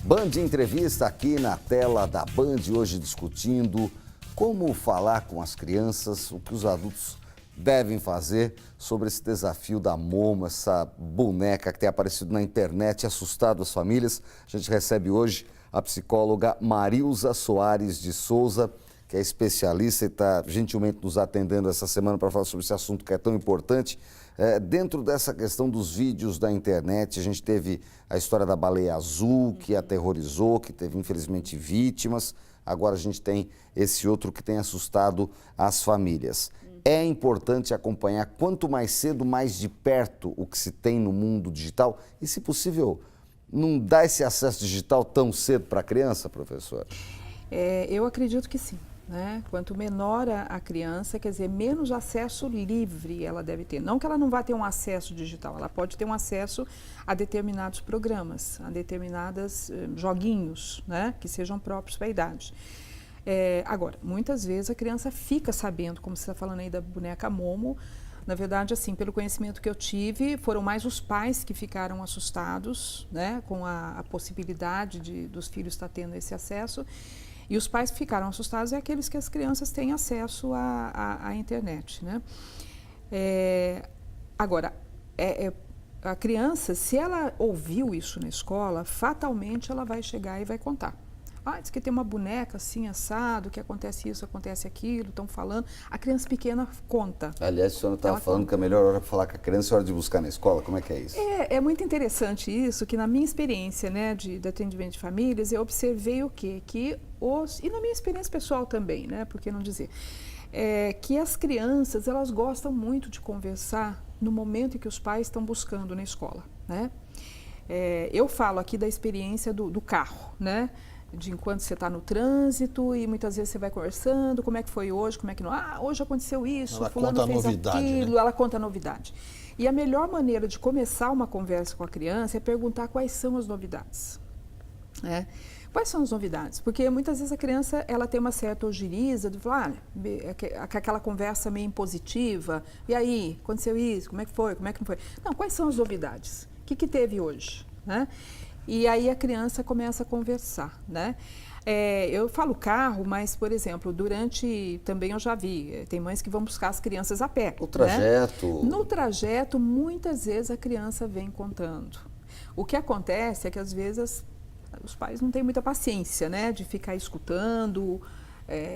Band Entrevista aqui na tela da Band, hoje discutindo como falar com as crianças, o que os adultos devem fazer sobre esse desafio da Momo, essa boneca que tem aparecido na internet e assustado as famílias. A gente recebe hoje a psicóloga Marilza Soares de Souza, que é especialista e está gentilmente nos atendendo essa semana para falar sobre esse assunto que é tão importante. Dentro dessa questão dos vídeos da internet, a gente teve a história da baleia azul, que aterrorizou, que teve infelizmente vítimas. Agora a gente tem esse outro que tem assustado as famílias. É importante acompanhar quanto mais cedo, mais de perto o que se tem no mundo digital e, se possível, não dar esse acesso digital tão cedo para a criança, professora? Eu acredito que sim. Né? Quanto menor a criança, quer dizer, menos acesso livre ela deve ter. Não que ela não vá ter um acesso digital, ela pode ter um acesso a determinados programas, a determinados joguinhos, né? Que sejam próprios para a idade. Agora, muitas vezes a criança fica sabendo, como você está falando aí da boneca Momo. Na verdade, assim, pelo conhecimento que eu tive, foram mais os pais que ficaram assustados, né? Com a possibilidade dos filhos estar tendo esse acesso. E os pais que ficaram assustados é aqueles que as crianças têm acesso à internet, né? Agora, a criança, se ela ouviu isso na escola, fatalmente ela vai chegar e vai contar. Diz que tem uma boneca assim, assado, que acontece isso, acontece aquilo, estão falando. A criança pequena conta. Aliás, a senhora estava falando que a melhor hora para falar com a criança é a hora de buscar na escola. Como é que é isso? É muito interessante isso, que na minha experiência, né, de atendimento de famílias, eu observei o quê? E na minha experiência pessoal também, né, por que não dizer? Que as crianças, elas gostam muito de conversar no momento em que os pais estão buscando na escola, né? Eu falo aqui da experiência do carro, né? De enquanto você está no trânsito e muitas vezes você vai conversando, como é que foi hoje, como é que não... hoje aconteceu isso, fulano fez aquilo, né? Ela conta a novidade. E a melhor maneira de começar uma conversa com a criança é perguntar quais são as novidades. Né? Quais são as novidades? Porque muitas vezes a criança ela tem uma certa ojeriza de falar, aquela conversa meio impositiva, e aí, aconteceu isso, como é que foi, como é que não foi? Não, quais são as novidades? O que teve hoje? Né? E aí a criança começa a conversar, né? Eu falo carro, mas, por exemplo, também eu já vi, tem mães que vão buscar as crianças a pé. O trajeto. Né? No trajeto, muitas vezes a criança vem contando. O que acontece é que, às vezes, os pais não têm muita paciência, né? De ficar escutando,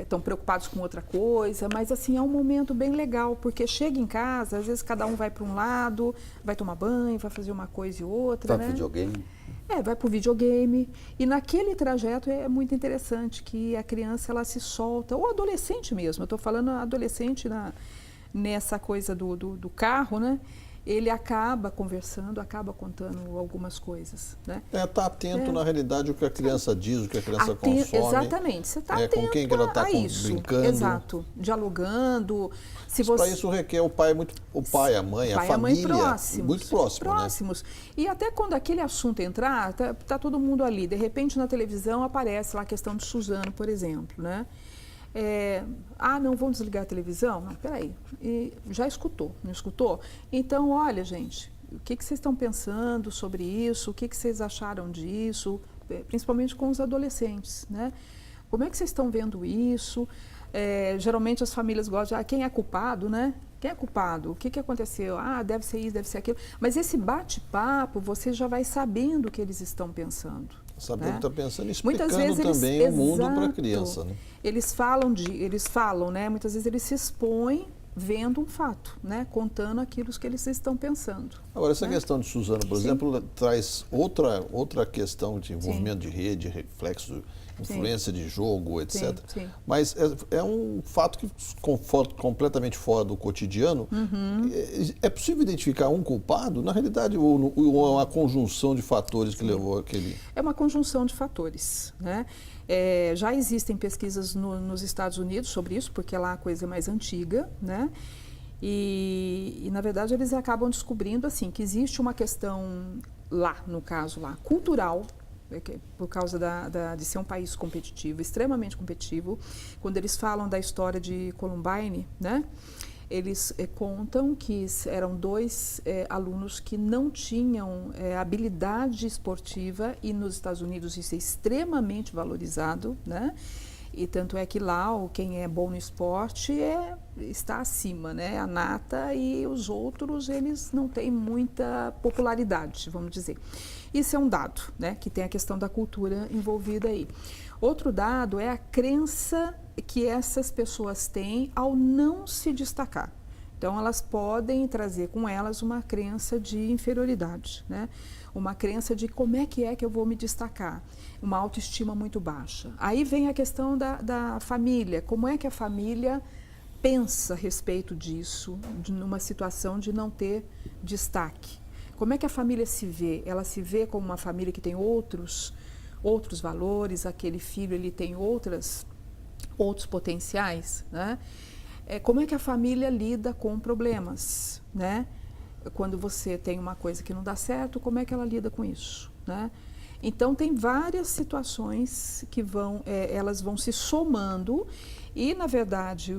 estão preocupados com outra coisa, mas, assim, é um momento bem legal, porque chega em casa, às vezes cada um vai para um lado, vai tomar banho, vai fazer uma coisa e outra, né? Videogame. Vai para o videogame e naquele trajeto é muito interessante que a criança ela se solta, ou adolescente mesmo, eu estou falando adolescente nessa coisa do carro, né? Ele acaba conversando, acaba contando algumas coisas, né? Tá atento na realidade o que a criança diz, o que a criança consome. Exatamente, você está atento com quem que ela está brincando. Exato, dialogando. Para isso requer o pai, a mãe, a família, muito próximos. Né? E até quando aquele assunto entrar, tá todo mundo ali. De repente na televisão aparece lá a questão de Suzano, por exemplo, né? Não, vamos desligar a televisão? Não, peraí, já escutou, não escutou? Então, olha, gente, o que vocês estão pensando sobre isso? O que vocês acharam disso? Principalmente com os adolescentes, né? Como é que vocês estão vendo isso? Geralmente as famílias gostam de, quem é culpado, né? Quem é culpado? O que aconteceu? Deve ser isso, deve ser aquilo. Mas esse bate-papo, você já vai sabendo o que eles estão pensando. Sabendo o que está pensando e muitas explicando vezes também o mundo para a criança. Né? Eles falam, né? Muitas vezes eles se expõem vendo um fato, né? Contando aquilo que eles estão pensando. Agora, essa questão de Suzano, por exemplo, traz outra questão de envolvimento de rede, reflexo, influência de jogo, etc. Sim. Mas é um fato que completamente fora do cotidiano. É possível identificar um culpado? Na realidade, ou uma conjunção de fatores que levou aquele... É uma conjunção de fatores, né? Já existem pesquisas nos Estados Unidos sobre isso, porque lá a coisa é mais antiga, né? E na verdade, eles acabam descobrindo assim, que existe uma questão lá, no caso lá, cultural, por causa de ser um país competitivo, extremamente competitivo. Quando eles falam da história de Columbine, né? eles contam que eram 2 alunos que não tinham habilidade esportiva, e nos Estados Unidos isso é extremamente valorizado, né? E tanto é que lá quem é bom no esporte está acima, né? A nata, e os outros eles não têm muita popularidade, vamos dizer. Isso é um dado, né? Que tem a questão da cultura envolvida aí. Outro dado é a crença que essas pessoas têm ao não se destacar. Então, elas podem trazer com elas uma crença de inferioridade, né? Uma crença de como é que eu vou me destacar, uma autoestima muito baixa. Aí vem a questão da família, como é que a família pensa a respeito disso, numa situação de não ter destaque. Como é que a família se vê? Ela se vê como uma família que tem outros valores, aquele filho ele tem outros potenciais, né? Como é que a família lida com problemas, né? Quando você tem uma coisa que não dá certo, como é que ela lida com isso, né? Então, tem várias situações que elas vão se somando e, na verdade,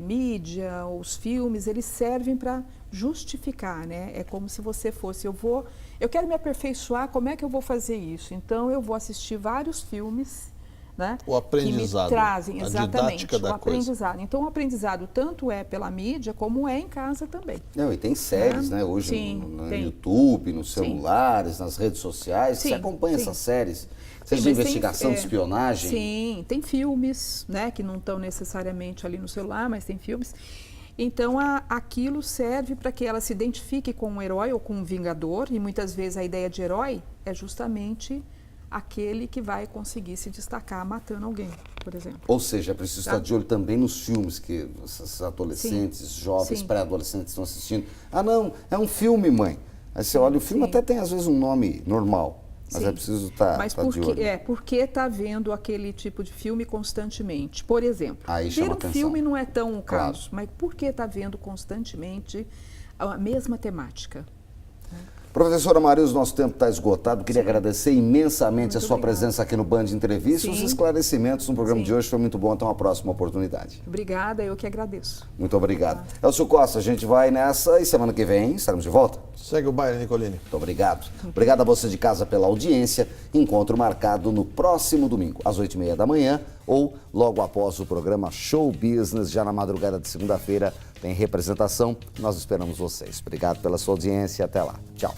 mídia, os filmes, eles servem para justificar, né? É como se você fosse, eu quero me aperfeiçoar, como é que eu vou fazer isso? Então, eu vou assistir vários filmes, né, o aprendizado, que me trazem, a exatamente, didática da o aprendizado. Coisa. Então, o aprendizado tanto é pela mídia como é em casa também. Não, e tem séries, né? Hoje sim, no YouTube, nos celulares, nas redes sociais, sim, você acompanha essas séries. Seja de investigação, de espionagem. Sim, tem filmes, né, que não estão necessariamente ali no celular, mas tem filmes. Então, aquilo serve para que ela se identifique com um herói ou com um vingador, e muitas vezes a ideia de herói é justamente aquele que vai conseguir se destacar matando alguém, por exemplo. Ou seja, é preciso estar de olho também nos filmes que esses adolescentes, jovens, pré-adolescentes estão assistindo. Ah, não, é um filme, mãe. Aí você olha, o filme até tem, às vezes, um nome normal, mas é preciso estar de olho. Porque está vendo aquele tipo de filme constantemente. Por exemplo, ver um filme não é tão o caso, mas por que está vendo constantemente a mesma temática? Professora Marilza, nosso tempo está esgotado. Queria agradecer imensamente a sua presença aqui no Band Entrevista. Os esclarecimentos no programa de hoje foi muito bom. Até uma próxima oportunidade. Obrigada, eu que agradeço. Muito obrigado. Elcio Costa, a gente vai nessa e semana que vem estaremos de volta. Segue o baile, Nicolini. Muito obrigado. Obrigado a você de casa pela audiência. Encontro marcado no próximo domingo, às 8h30 da manhã, ou logo após o programa Show Business, já na madrugada de segunda-feira, tem representação. Nós esperamos vocês. Obrigado pela sua audiência e até lá. Tchau.